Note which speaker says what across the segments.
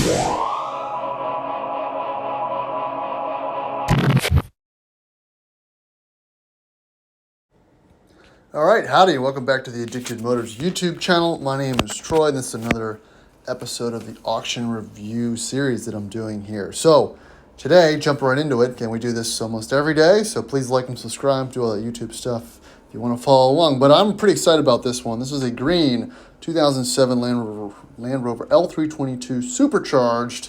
Speaker 1: All right, howdy, welcome back to the Addicted Motors YouTube channel. My name is Troy, and this is another episode of the auction review series that I'm doing here. So today, jump right into it. Again, we do this almost every day, so please like and subscribe, do all that YouTube stuff if you want to follow along. But I'm pretty excited about this one. This is a green 2007 Land Rover L322 supercharged,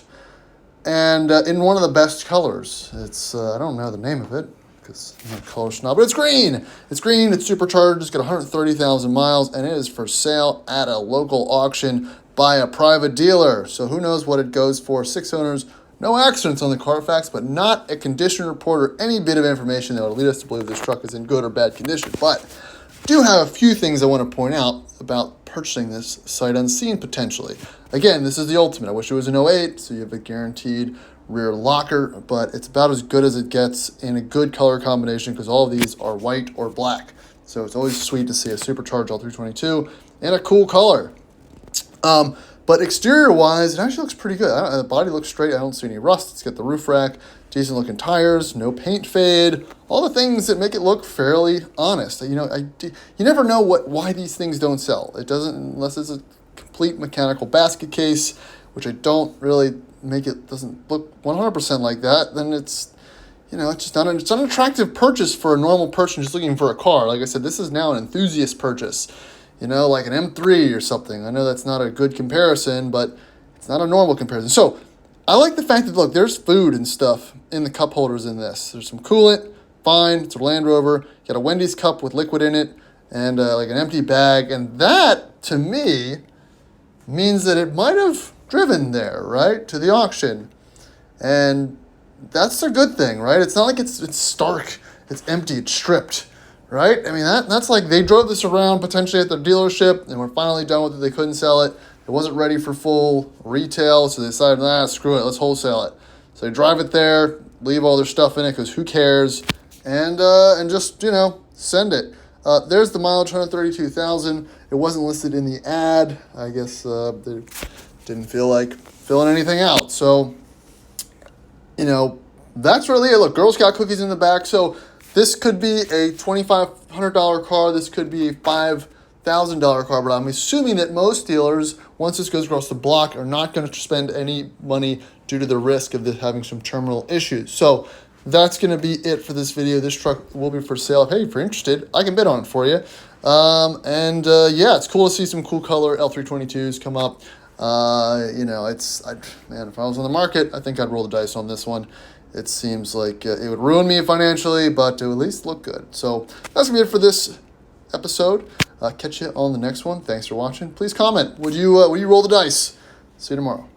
Speaker 1: and in one of the best colors. It's, I don't know the name of it, because I'm not a color snob, but it's green. It's green, it's supercharged, it's got 130,000 miles, and it is for sale at a local auction by a private dealer. So who knows what it goes for. 6 owners, no accidents on the Carfax, but not a condition report or any bit of information that would lead us to believe this truck is in good or bad condition. But I do have a few things I want to point out about purchasing this sight unseen potentially. Again, this is the ultimate. I wish it was an 08, so you have a guaranteed rear locker, but it's about as good as it gets in a good color combination because all of these are white or black. So it's always sweet to see a supercharged L322 in a cool color. But exterior-wise, it actually looks pretty good. The body looks straight. I don't see any rust. It's got the roof rack, decent-looking tires, no paint fade, all the things that make it look fairly honest. You know, you never know why these things don't sell. It doesn't, unless it's a complete mechanical basket case, which I don't really doesn't look 100% like that, then it's, you know, it's just not it's not an attractive purchase for a normal person just looking for a car. Like I said, this is now an enthusiast purchase, you know, like an M3 or something. I know that's not a good comparison, but it's not a normal comparison. So I like the fact that, look, there's food and stuff in the cup holders in this. There's some coolant, fine, it's a Land Rover. You got a Wendy's cup with liquid in it and like an empty bag. And that, to me, means that it might have driven there, right, to the auction. And that's a good thing, right? It's not like it's stark, it's empty, it's stripped, right? I mean, that's like they drove this around potentially at their dealership and were finally done with it. They couldn't sell it. It wasn't ready for full retail, so they decided, screw it, let's wholesale it. So they drive it there, leave all their stuff in it because who cares, and just, you know, send it. There's the mileage, 132,000. It wasn't listed in the ad. I guess they didn't feel like filling anything out. So, you know, that's really it. Look, Girl Scout cookies in the back. So this could be a $2,500 car. This could be a $5,000 car. But I'm assuming that most dealers, once this goes across the block, are not going to spend any money due to the risk of this having some terminal issues. So that's going to be it for this video. This truck will be for sale. Hey, if you're interested, I can bid on it for you. Yeah, it's cool to see some cool color L322s come up. You know, man, if I was on the market, I think I'd roll the dice on this one. It seems like it would ruin me financially, but it would at least look good. So that's going to be it for this episode. Catch you on the next one. Thanks for watching. Please comment. Would you roll the dice? See you tomorrow.